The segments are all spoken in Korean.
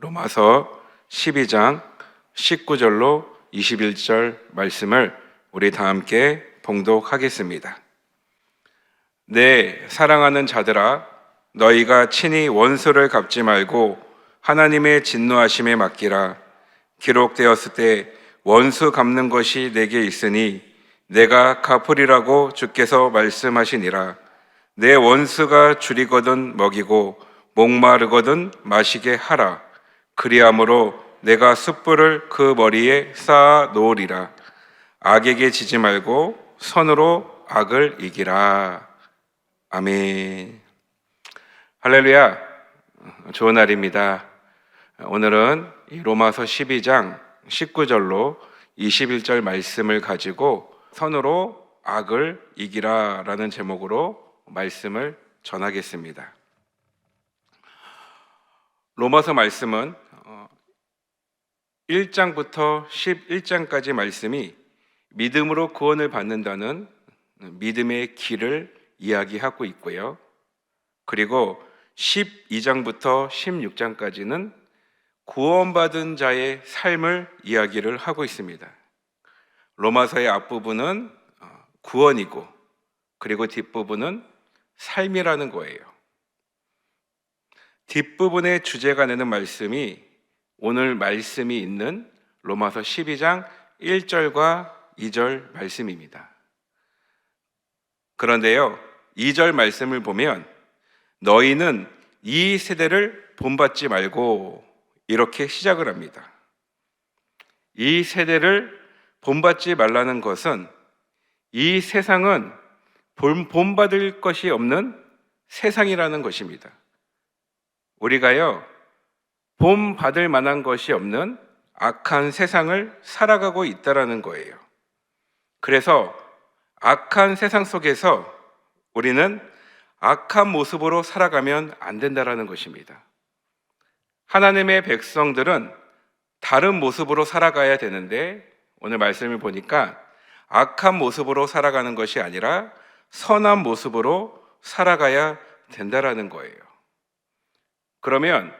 로마서 12장 19절로 21절 말씀을 우리 다 함께 봉독하겠습니다. 네, 사랑하는 자들아, 너희가 친히 원수를 갚지 말고 하나님의 진노하심에 맡기라. 기록되었을 때 원수 갚는 것이 내게 있으니 내가 갚으리라고 주께서 말씀하시니라. 내 원수가 줄이거든 먹이고 목마르거든 마시게 하라. 그리함으로 내가 숯불을 그 머리에 쌓아 놓으리라. 악에게 지지 말고 선으로 악을 이기라. 아멘. 할렐루야. 좋은 날입니다. 오늘은 이 로마서 12장 19절로 21절 말씀을 가지고 선으로 악을 이기라 라는 제목으로 말씀을 전하겠습니다. 로마서 말씀은 1장부터 11장까지 말씀이 믿음으로 구원을 받는다는 믿음의 길을 이야기하고 있고요. 그리고 12장부터 16장까지는 구원받은 자의 삶을 이야기를 하고 있습니다. 로마서의 앞부분은 구원이고 그리고 뒷부분은 삶이라는 거예요. 뒷부분의 주제가 되는 말씀이 오늘 말씀이 있는 로마서 12장 1절과 2절 말씀입니다. 그런데요, 2절 말씀을 보면 너희는 이 세대를 본받지 말고 이렇게 시작을 합니다. 이 세대를 본받지 말라는 것은 이 세상은 본받을 것이 없는 세상이라는 것입니다. 우리가요, 본받을 만한 것이 없는 악한 세상을 살아가고 있다라는 거예요. 그래서 악한 세상 속에서 우리는 악한 모습으로 살아가면 안 된다라는 것입니다. 하나님의 백성들은 다른 모습으로 살아가야 되는데 오늘 말씀을 보니까 악한 모습으로 살아가는 것이 아니라 선한 모습으로 살아가야 된다라는 거예요. 그러면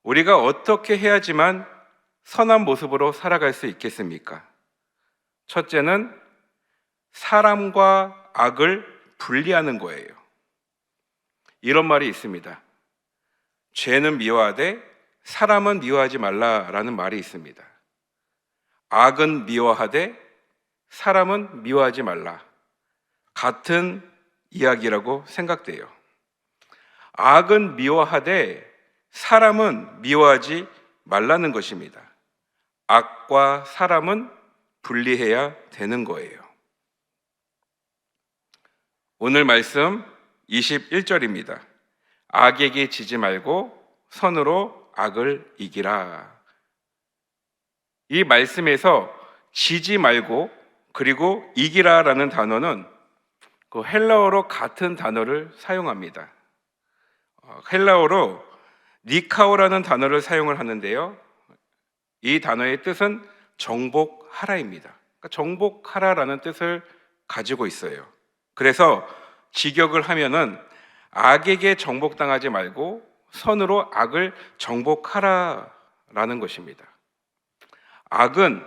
우리가 어떻게 해야지만 선한 모습으로 살아갈 수 있겠습니까? 첫째는 사람과 악을 분리하는 거예요. 이런 말이 있습니다. 죄는 미워하되 사람은 미워하지 말라라는 말이 있습니다. 악은 미워하되 사람은 미워하지 말라. 같은 이야기라고 생각돼요. 악은 미워하되 사람은 미워하지 말라는 것입니다. 악과 사람은 분리해야 되는 거예요. 오늘 말씀 21절입니다. 악에게 지지 말고 선으로 악을 이기라. 이 말씀에서 지지 말고 그리고 이기라라는 단어는 그 헬라어로 같은 단어를 사용합니다. 헬라어로 니카오라는 단어를 사용을 하는데요. 이 단어의 뜻은 정복하라입니다. 그러니까 정복하라라는 뜻을 가지고 있어요. 그래서 직역을 하면은 악에게 정복당하지 말고 선으로 악을 정복하라라는 것입니다. 악은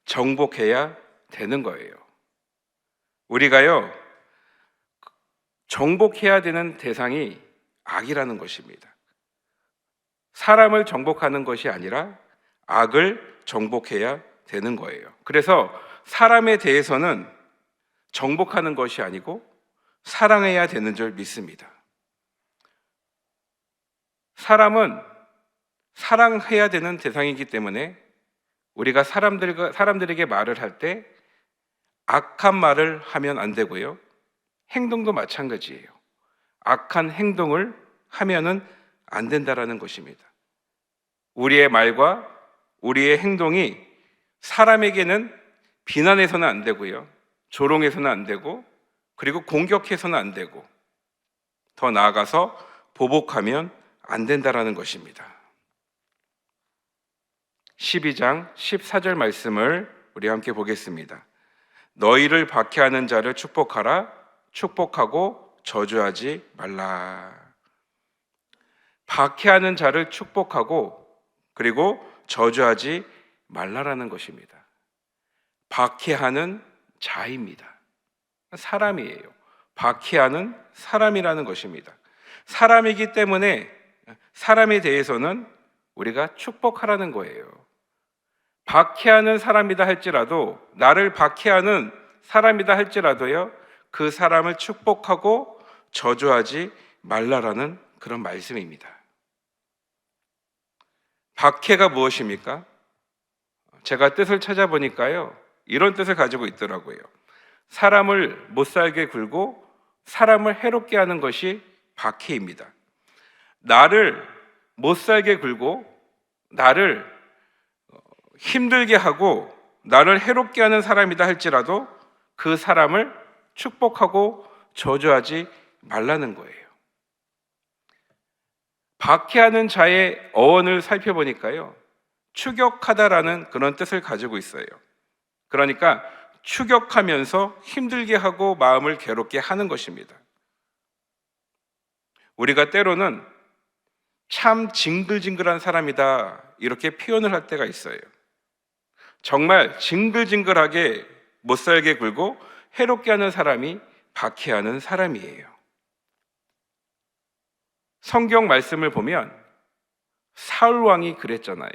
정복해야 되는 거예요. 우리가요, 정복해야 되는 대상이 악이라는 것입니다. 사람을 정복하는 것이 아니라 악을 정복해야 되는 거예요. 그래서 사람에 대해서는 정복하는 것이 아니고 사랑해야 되는 줄 믿습니다. 사람은 사랑해야 되는 대상이기 때문에 우리가 사람들에게 말을 할 때 악한 말을 하면 안 되고요. 행동도 마찬가지예요. 악한 행동을 하면은 안 된다라는 것입니다. 우리의 말과 우리의 행동이 사람에게는 비난해서는 안 되고요. 조롱해서는 안 되고 그리고 공격해서는 안 되고 더 나아가서 보복하면 안 된다라는 것입니다. 12장 14절 말씀을 우리 함께 보겠습니다. 너희를 박해하는 자를 축복하라. 축복하고 저주하지 말라. 박해하는 자를 축복하고 그리고 저주하지 말라라는 것입니다. 박해하는 자입니다. 사람이에요. 박해하는 사람이라는 것입니다. 사람이기 때문에 사람에 대해서는 우리가 축복하라는 거예요. 박해하는 사람이다 할지라도, 나를 박해하는 사람이다 할지라도요, 그 사람을 축복하고 저주하지 말라라는 그런 말씀입니다. 박해가 무엇입니까? 제가 뜻을 찾아보니까요, 이런 뜻을 가지고 있더라고요. 사람을 못 살게 굴고 사람을 해롭게 하는 것이 박해입니다. 나를 못 살게 굴고 나를 힘들게 하고 나를 해롭게 하는 사람이다 할지라도 그 사람을 축복하고 저주하지 말라는 거예요. 박해하는 자의 어원을 살펴보니까요, 추격하다라는 그런 뜻을 가지고 있어요. 그러니까 추격하면서 힘들게 하고 마음을 괴롭게 하는 것입니다. 우리가 때로는 참 징글징글한 사람이다 이렇게 표현을 할 때가 있어요. 정말 징글징글하게 못 살게 굴고 해롭게 하는 사람이 박해하는 사람이에요. 성경 말씀을 보면 사울 왕이 그랬잖아요.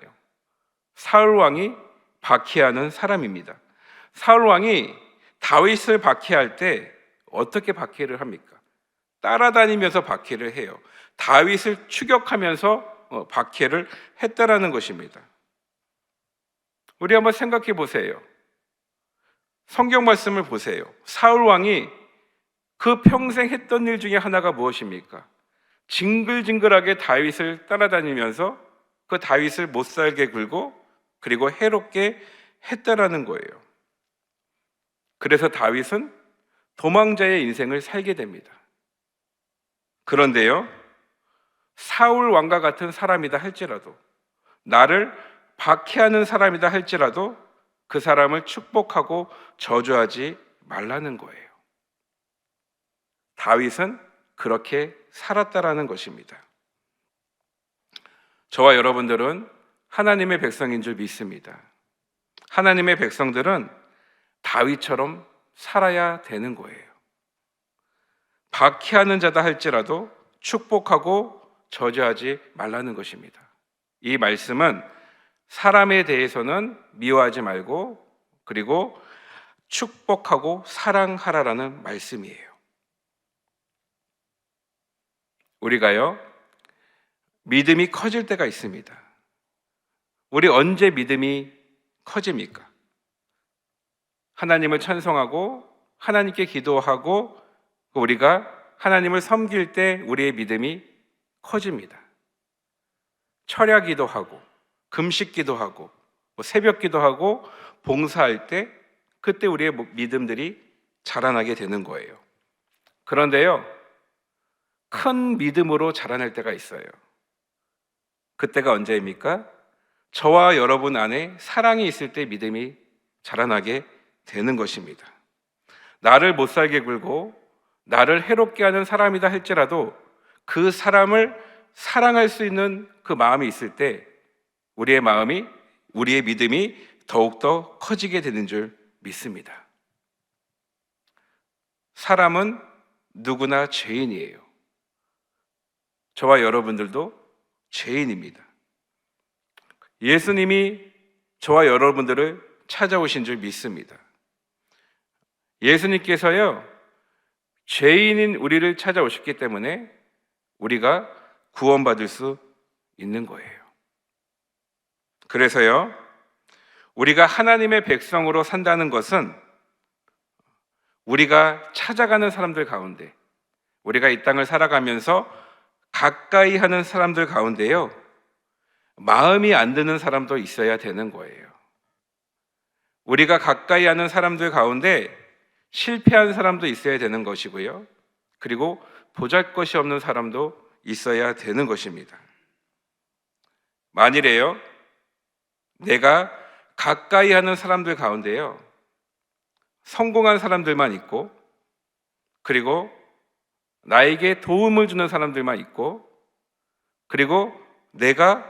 사울 왕이 박해하는 사람입니다. 사울 왕이 다윗을 박해할 때 어떻게 박해를 합니까? 따라다니면서 박해를 해요. 다윗을 추격하면서 박해를 했다라는 것입니다. 우리 한번 생각해 보세요. 성경 말씀을 보세요. 사울 왕이 그 평생 했던 일 중에 하나가 무엇입니까? 징글징글하게 다윗을 따라다니면서 그 다윗을 못 살게 굴고 그리고 해롭게 했다라는 거예요. 그래서 다윗은 도망자의 인생을 살게 됩니다. 그런데요, 사울 왕과 같은 사람이다 할지라도, 나를 박해하는 사람이다 할지라도 그 사람을 축복하고 저주하지 말라는 거예요. 다윗은 그렇게 살았다라는 것입니다. 저와 여러분들은 하나님의 백성인 줄 믿습니다. 하나님의 백성들은 다윗처럼 살아야 되는 거예요. 박해하는 자다 할지라도 축복하고 저주하지 말라는 것입니다. 이 말씀은 사람에 대해서는 미워하지 말고 그리고 축복하고 사랑하라라는 말씀이에요. 우리가요, 믿음이 커질 때가 있습니다. 우리 언제 믿음이 커집니까? 하나님을 찬송하고 하나님께 기도하고 우리가 하나님을 섬길 때 우리의 믿음이 커집니다. 철야 기도하고 금식 기도하고 새벽 기도하고 봉사할 때 그때 우리의 믿음들이 자라나게 되는 거예요. 그런데요, 큰 믿음으로 자라날 때가 있어요. 그때가 언제입니까? 저와 여러분 안에 사랑이 있을 때 믿음이 자라나게 되는 것입니다. 나를 못 살게 굴고 나를 해롭게 하는 사람이다 할지라도 그 사람을 사랑할 수 있는 그 마음이 있을 때 우리의 마음이, 우리의 믿음이 더욱더 커지게 되는 줄 믿습니다. 사람은 누구나 죄인이에요. 저와 여러분들도 죄인입니다. 예수님이 저와 여러분들을 찾아오신 줄 믿습니다. 예수님께서요, 죄인인 우리를 찾아오셨기 때문에 우리가 구원받을 수 있는 거예요. 그래서요, 우리가 하나님의 백성으로 산다는 것은 우리가 찾아가는 사람들 가운데, 우리가 이 땅을 살아가면서 가까이 하는 사람들 가운데요, 마음이 안 드는 사람도 있어야 되는 거예요. 우리가 가까이 하는 사람들 가운데 실패한 사람도 있어야 되는 것이고요, 그리고 보잘것이 없는 사람도 있어야 되는 것입니다. 만일에요, 내가 가까이 하는 사람들 가운데요, 성공한 사람들만 있고 그리고 나에게 도움을 주는 사람들만 있고 그리고 내가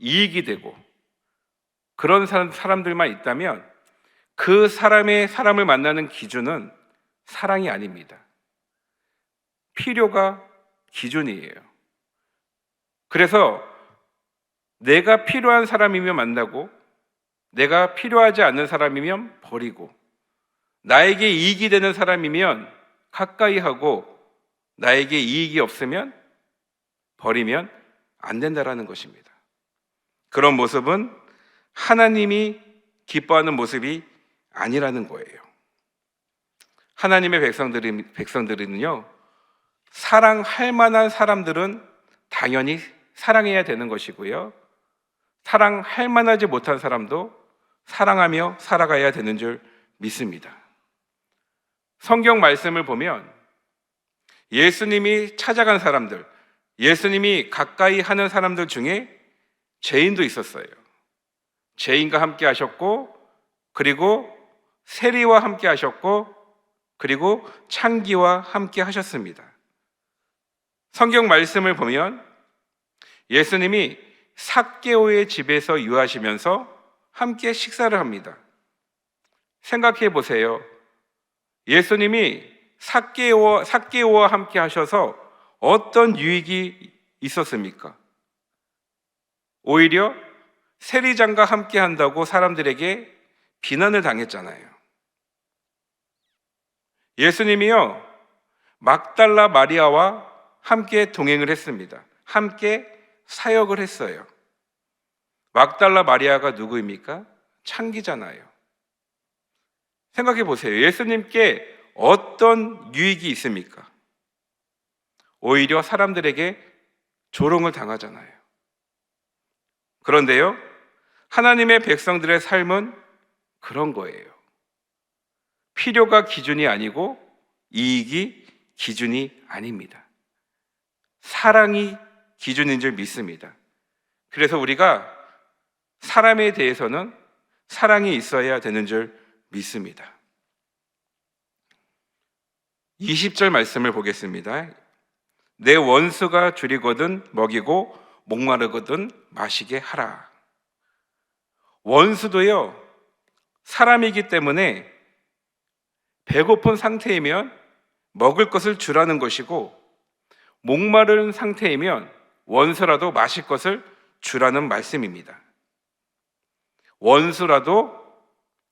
이익이 되고 그런 사람들만 있다면 그 사람을 만나는 기준은 사랑이 아닙니다. 필요가 기준이에요. 그래서 내가 필요한 사람이면 만나고 내가 필요하지 않는 사람이면 버리고 나에게 이익이 되는 사람이면 가까이 하고 나에게 이익이 없으면 버리면 안 된다라는 것입니다. 그런 모습은 하나님이 기뻐하는 모습이 아니라는 거예요. 하나님의 백성들은요, 사랑할 만한 사람들은 당연히 사랑해야 되는 것이고요, 사랑할 만하지 못한 사람도 사랑하며 살아가야 되는 줄 믿습니다. 성경 말씀을 보면 예수님이 찾아간 사람들, 예수님이 가까이 하는 사람들 중에 죄인도 있었어요. 죄인과 함께 하셨고, 그리고 세리와 함께 하셨고, 그리고 창기와 함께 하셨습니다. 성경 말씀을 보면 예수님이 삭개오의 집에서 유하시면서 함께 식사를 합니다. 생각해 보세요. 예수님이 삭개오와 함께 하셔서 어떤 유익이 있었습니까? 오히려 세리장과 함께 한다고 사람들에게 비난을 당했잖아요. 예수님이요, 막달라 마리아와 함께 동행을 했습니다. 함께 사역을 했어요. 막달라 마리아가 누구입니까? 창기잖아요. 생각해 보세요. 예수님께 어떤 유익이 있습니까? 오히려 사람들에게 조롱을 당하잖아요. 그런데요, 하나님의 백성들의 삶은 그런 거예요. 필요가 기준이 아니고 이익이 기준이 아닙니다. 사랑이 기준인 줄 믿습니다. 그래서 우리가 사람에 대해서는 사랑이 있어야 되는 줄 믿습니다. 20절 말씀을 보겠습니다. 내 원수가 줄이거든 먹이고 목마르거든 마시게 하라. 원수도요, 사람이기 때문에 배고픈 상태이면 먹을 것을 주라는 것이고, 목마른 상태이면 원수라도 마실 것을 주라는 말씀입니다. 원수라도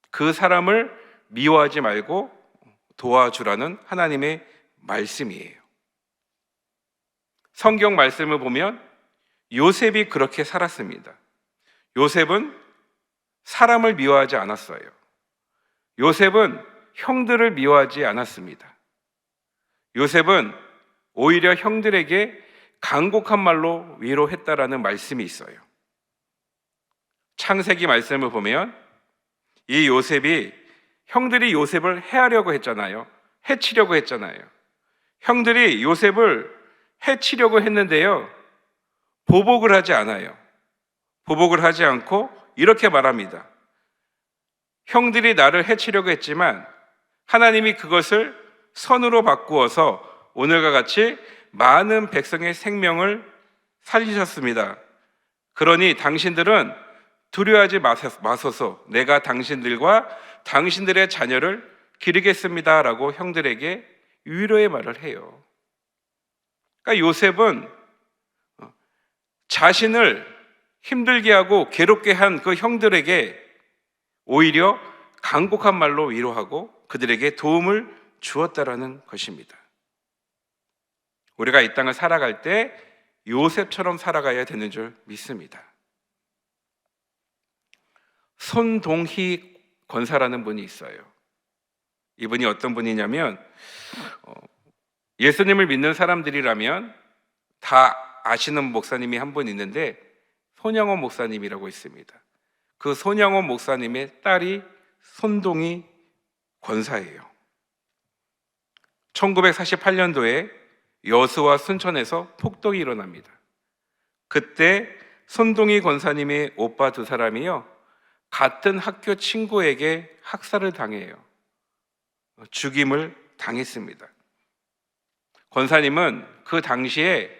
그 사람을 미워하지 말고 도와주라는 하나님의 말씀이에요. 성경 말씀을 보면 요셉이 그렇게 살았습니다. 요셉은 사람을 미워하지 않았어요. 요셉은 형들을 미워하지 않았습니다. 요셉은 오히려 형들에게 간곡한 말로 위로했다라는 말씀이 있어요. 창세기 말씀을 보면 이 요셉이, 형들이 요셉을 해하려고 했잖아요. 해치려고 했잖아요. 형들이 요셉을 해치려고 했는데요, 보복을 하지 않아요. 보복을 하지 않고 이렇게 말합니다. 형들이 나를 해치려고 했지만 하나님이 그것을 선으로 바꾸어서 오늘과 같이 많은 백성의 생명을 살리셨습니다. 그러니 당신들은 두려워하지 마소서. 내가 당신들과 당신들의 자녀를 기르겠습니다 라고 형들에게 위로의 말을 해요. 그러니까 요셉은 자신을 힘들게 하고 괴롭게 한 그 형들에게 오히려 간곡한 말로 위로하고 그들에게 도움을 주었다라는 것입니다. 우리가 이 땅을 살아갈 때 요셉처럼 살아가야 되는 줄 믿습니다. 손동희 권사라는 분이 있어요. 이분이 어떤 분이냐면 예수님을 믿는 사람들이라면 다 아시는 목사님이 한 분 있는데 손양원 목사님이라고 있습니다. 그 손양원 목사님의 딸이 손동희 권사예요. 1948년도에 여수와 순천에서 폭동이 일어납니다. 그때 손동희 권사님의 오빠 두 사람이요, 같은 학교 친구에게 학살을 당해요. 죽임을 당했습니다. 권사님은 그 당시에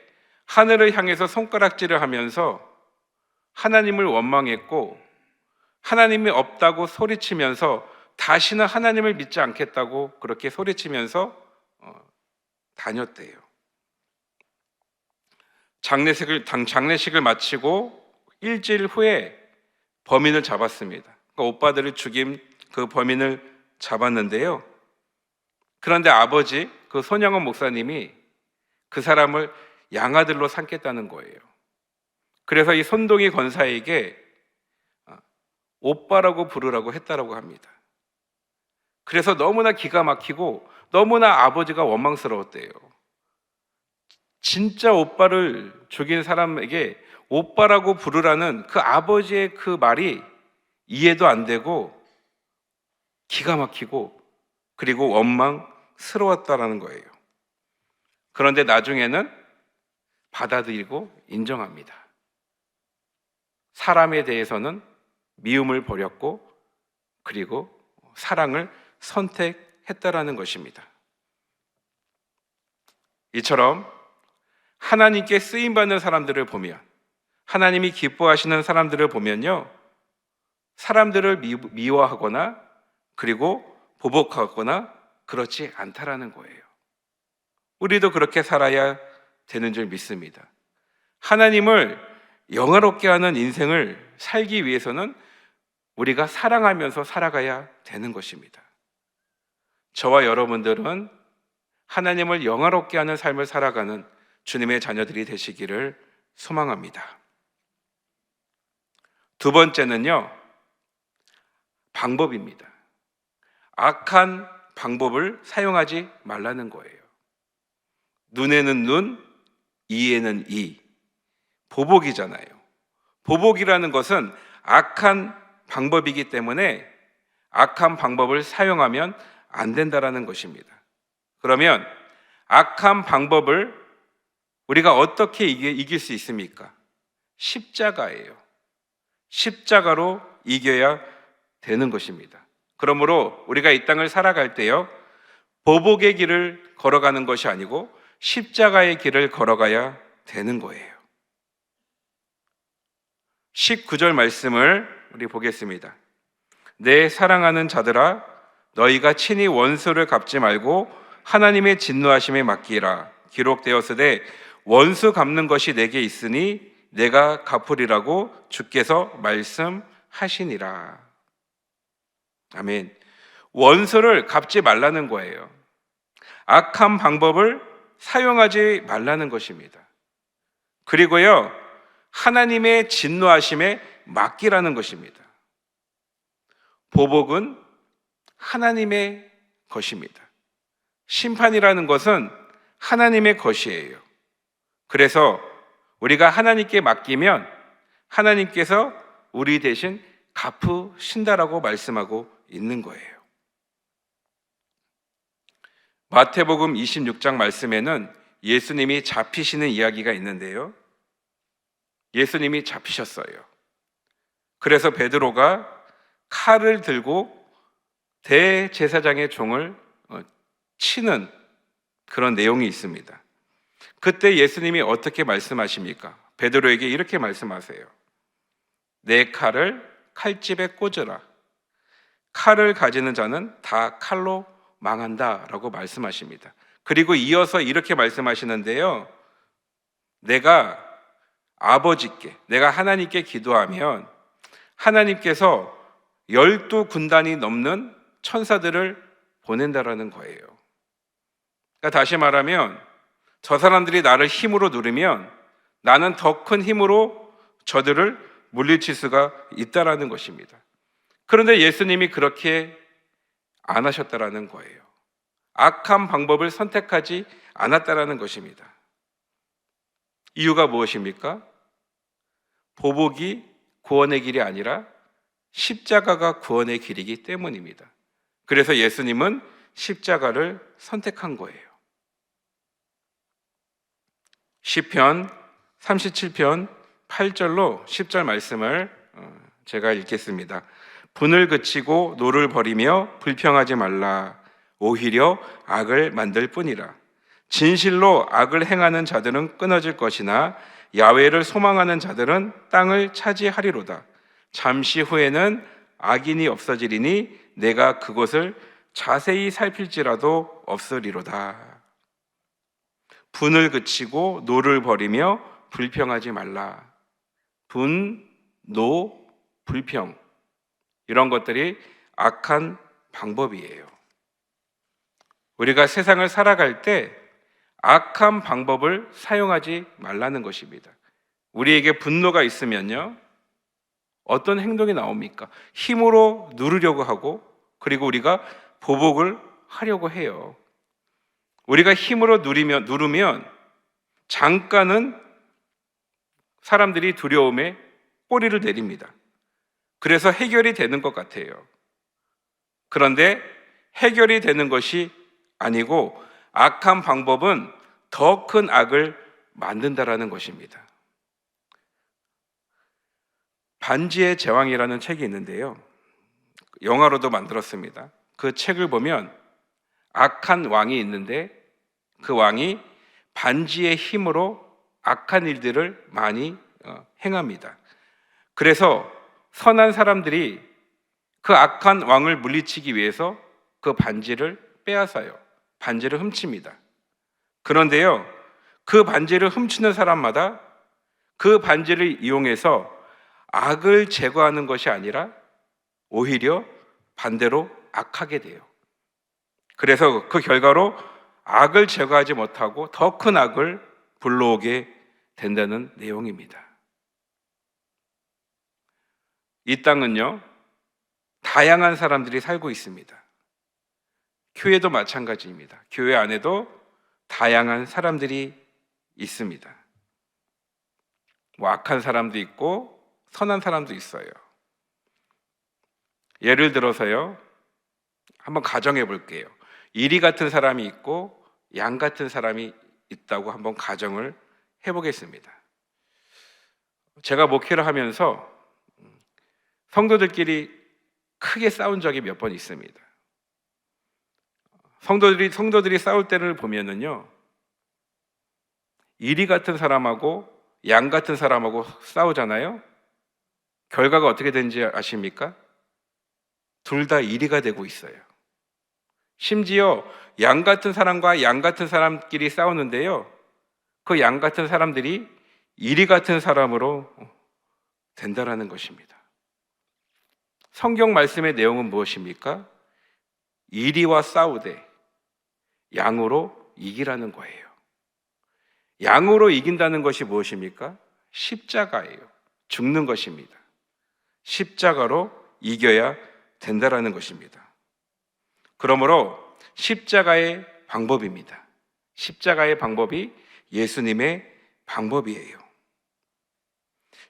하늘을 향해서 손가락질을 하면서 하나님을 원망했고 하나님이 없다고 소리치면서 다시는 하나님을 믿지 않겠다고 그렇게 소리치면서 다녔대요. 장례식을 마치고 일주일 후에 범인을 잡았습니다. 그러니까 오빠들을 죽인 그 범인을 잡았는데요. 그런데 아버지, 그 손영원 목사님이 그 사람을 양아들로 삼겠다는 거예요. 그래서 이 손동희 권사에게 오빠라고 부르라고 했다라고 합니다. 그래서 너무나 기가 막히고 너무나 아버지가 원망스러웠대요. 진짜 오빠를 죽인 사람에게 오빠라고 부르라는 그 아버지의 그 말이 이해도 안 되고 기가 막히고 그리고 원망스러웠다라는 거예요. 그런데 나중에는 받아들이고 인정합니다. 사람에 대해서는 미움을 버렸고 그리고 사랑을 선택했다라는 것입니다. 이처럼 하나님께 쓰임받는 사람들을 보면, 하나님이 기뻐하시는 사람들을 보면요, 사람들을 미워하거나 그리고 보복하거나 그렇지 않다라는 거예요. 우리도 그렇게 살아야 되는 줄 믿습니다. 하나님을 영화롭게 하는 인생을 살기 위해서는 우리가 사랑하면서 살아가야 되는 것입니다. 저와 여러분들은 하나님을 영화롭게 하는 삶을 살아가는 주님의 자녀들이 되시기를 소망합니다. 두 번째는요, 방법입니다. 악한 방법을 사용하지 말라는 거예요. 눈에는 눈, 이에는 이. 보복이잖아요. 보복이라는 것은 악한 방법이기 때문에 악한 방법을 사용하면 안 된다라는 것입니다. 그러면 악한 방법을 우리가 어떻게 이길 수 있습니까? 십자가예요. 십자가로 이겨야 되는 것입니다. 그러므로 우리가 이 땅을 살아갈 때요, 보복의 길을 걸어가는 것이 아니고 십자가의 길을 걸어가야 되는 거예요. 19절 말씀을 우리 보겠습니다. 내 사랑하는 자들아, 너희가 친히 원수를 갚지 말고 하나님의 진노하심에 맡기라. 기록되었으되 원수 갚는 것이 내게 있으니 내가 갚으리라고 주께서 말씀하시니라. 아멘. 원수를 갚지 말라는 거예요. 악한 방법을 사용하지 말라는 것입니다. 그리고요, 하나님의 진노하심에 맡기라는 것입니다. 보복은 하나님의 것입니다. 심판이라는 것은 하나님의 것이에요. 그래서 우리가 하나님께 맡기면 하나님께서 우리 대신 갚으신다라고 말씀하고 있는 거예요. 마태복음 26장 말씀에는 예수님이 잡히시는 이야기가 있는데요, 예수님이 잡히셨어요. 그래서 베드로가 칼을 들고 대제사장의 종을 치는 그런 내용이 있습니다. 그때 예수님이 어떻게 말씀하십니까? 베드로에게 이렇게 말씀하세요. 내 칼을 칼집에 꽂으라. 칼을 가지는 자는 다 칼로 망한다라고 말씀하십니다. 그리고 이어서 이렇게 말씀하시는데요, 내가 아버지께, 내가 하나님께 기도하면 하나님께서 12군단이 넘는 천사들을 보낸다라는 거예요. 그러니까 다시 말하면 저 사람들이 나를 힘으로 누르면 나는 더 큰 힘으로 저들을 물리칠 수가 있다라는 것입니다. 그런데 예수님이 그렇게 안 하셨다라는 거예요. 악한 방법을 선택하지 않았다라는 것입니다. 이유가 무엇입니까? 보복이 구원의 길이 아니라 십자가가 구원의 길이기 때문입니다. 그래서 예수님은 십자가를 선택한 거예요. 시편 37편 8절로 10절 말씀을 제가 읽겠습니다. 분을 그치고 노를 버리며 불평하지 말라. 오히려 악을 만들 뿐이라. 진실로 악을 행하는 자들은 끊어질 것이나 야훼를 소망하는 자들은 땅을 차지하리로다. 잠시 후에는 악인이 없어지리니 내가 그곳을 자세히 살필지라도 없으리로다. 분을 그치고 노를 버리며 불평하지 말라. 분, 노, 불평, 이런 것들이 악한 방법이에요. 우리가 세상을 살아갈 때 악한 방법을 사용하지 말라는 것입니다. 우리에게 분노가 있으면요, 어떤 행동이 나옵니까? 힘으로 누르려고 하고, 그리고 우리가 보복을 하려고 해요. 우리가 힘으로 누르면 잠깐은 사람들이 두려움에 꼬리를 내립니다. 그래서 해결이 되는 것 같아요. 그런데 해결이 되는 것이 아니고 악한 방법은 더 큰 악을 만든다라는 것입니다. 반지의 제왕이라는 책이 있는데요, 영화로도 만들었습니다. 그 책을 보면 악한 왕이 있는데 그 왕이 반지의 힘으로 악한 일들을 많이 행합니다. 그래서 선한 사람들이 그 악한 왕을 물리치기 위해서 그 반지를 빼앗아요. 반지를 훔칩니다. 그런데요, 그 반지를 훔치는 사람마다 그 반지를 이용해서 악을 제거하는 것이 아니라 오히려 반대로 악하게 돼요. 그래서 그 결과로 악을 제거하지 못하고 더 큰 악을 불러오게 된다는 내용입니다. 이 땅은요, 다양한 사람들이 살고 있습니다. 교회도 마찬가지입니다. 교회 안에도 다양한 사람들이 있습니다. 악한 사람도 있고 선한 사람도 있어요. 예를 들어서요, 한번 가정해 볼게요. 이리 같은 사람이 있고 양 같은 사람이 있다고 한번 가정을 해보겠습니다. 제가 목회를 하면서 성도들끼리 크게 싸운 적이 몇 번 있습니다. 성도들이 싸울 때를 보면은요, 이리 같은 사람하고 양 같은 사람하고 싸우잖아요. 결과가 어떻게 되는지 아십니까? 둘 다 이리가 되고 있어요. 심지어 양 같은 사람과 양 같은 사람끼리 싸우는데요, 그 양 같은 사람들이 이리 같은 사람으로 된다라는 것입니다. 성경 말씀의 내용은 무엇입니까? 이리와 싸우되 양으로 이기라는 거예요. 양으로 이긴다는 것이 무엇입니까? 십자가예요. 죽는 것입니다. 십자가로 이겨야 된다라는 것입니다. 그러므로 십자가의 방법입니다. 십자가의 방법이 예수님의 방법이에요.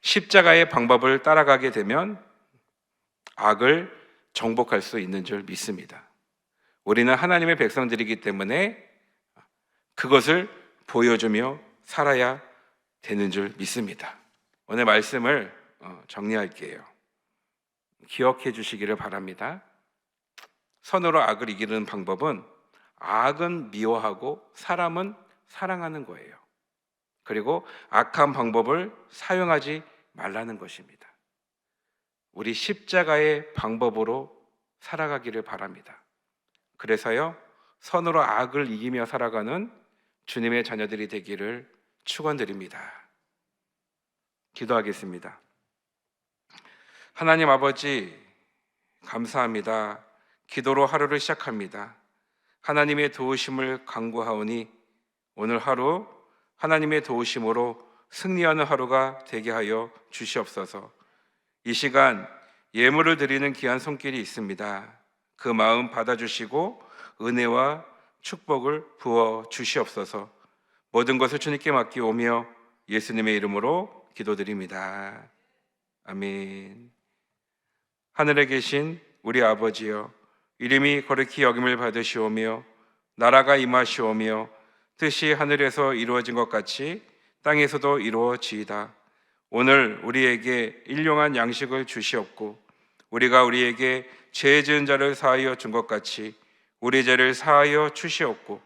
십자가의 방법을 따라가게 되면 악을 정복할 수 있는 줄 믿습니다. 우리는 하나님의 백성들이기 때문에 그것을 보여주며 살아야 되는 줄 믿습니다. 오늘 말씀을 정리할게요. 기억해 주시기를 바랍니다. 선으로 악을 이기는 방법은 악은 미워하고 사람은 사랑하는 거예요. 그리고 악한 방법을 사용하지 말라는 것입니다. 우리 십자가의 방법으로 살아가기를 바랍니다. 그래서요, 선으로 악을 이기며 살아가는 주님의 자녀들이 되기를 축원드립니다. 기도하겠습니다. 하나님 아버지, 감사합니다. 기도로 하루를 시작합니다. 하나님의 도우심을 간구하오니 오늘 하루 하나님의 도우심으로 승리하는 하루가 되게 하여 주시옵소서. 이 시간 예물을 드리는 귀한 손길이 있습니다. 그 마음 받아주시고 은혜와 축복을 부어 주시옵소서. 모든 것을 주님께 맡기오며 예수님의 이름으로 기도드립니다. 아멘. 하늘에 계신 우리 아버지여, 이름이 거룩히 여김을 받으시오며 나라가 임하시오며 뜻이 하늘에서 이루어진 것 같이 땅에서도 이루어지이다. 오늘 우리에게 일용할 양식을 주시옵고 우리가 우리에게 죄 지은 자를 사하여 준 것 같이 우리 죄를 사하여 주시옵고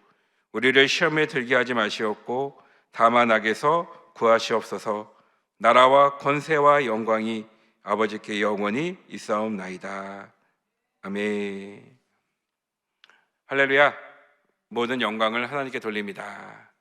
우리를 시험에 들게 하지 마시옵고 다만 악에서 구하시옵소서. 나라와 권세와 영광이 아버지께 영원히 있사옵나이다. 아멘. 할렐루야. 모든 영광을 하나님께 돌립니다.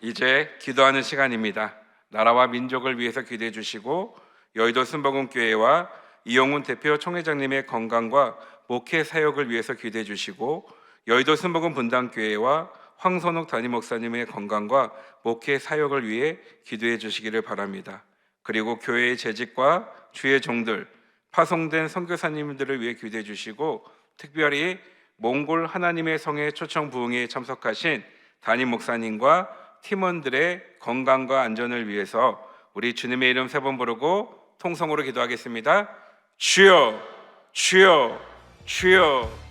이제 기도하는 시간입니다. 나라와 민족을 위해서 기도해 주시고 여의도 순복음교회와 이용훈 대표 총회장님의 건강과 목회 사역을 위해서 기도해 주시고 여의도 순복음 분당교회와 황선옥 담임 목사님의 건강과 목회 사역을 위해 기도해 주시기를 바랍니다. 그리고 교회의 재직과 주의 종들, 파송된 선교사님들을 위해 기도해 주시고 특별히 몽골 하나님의 성의 초청 부흥에 참석하신 담임 목사님과 팀원들의 건강과 안전을 위해서 우리 주님의 이름 3번 부르고 통성으로 기도하겠습니다. 주여, 주여, 주여.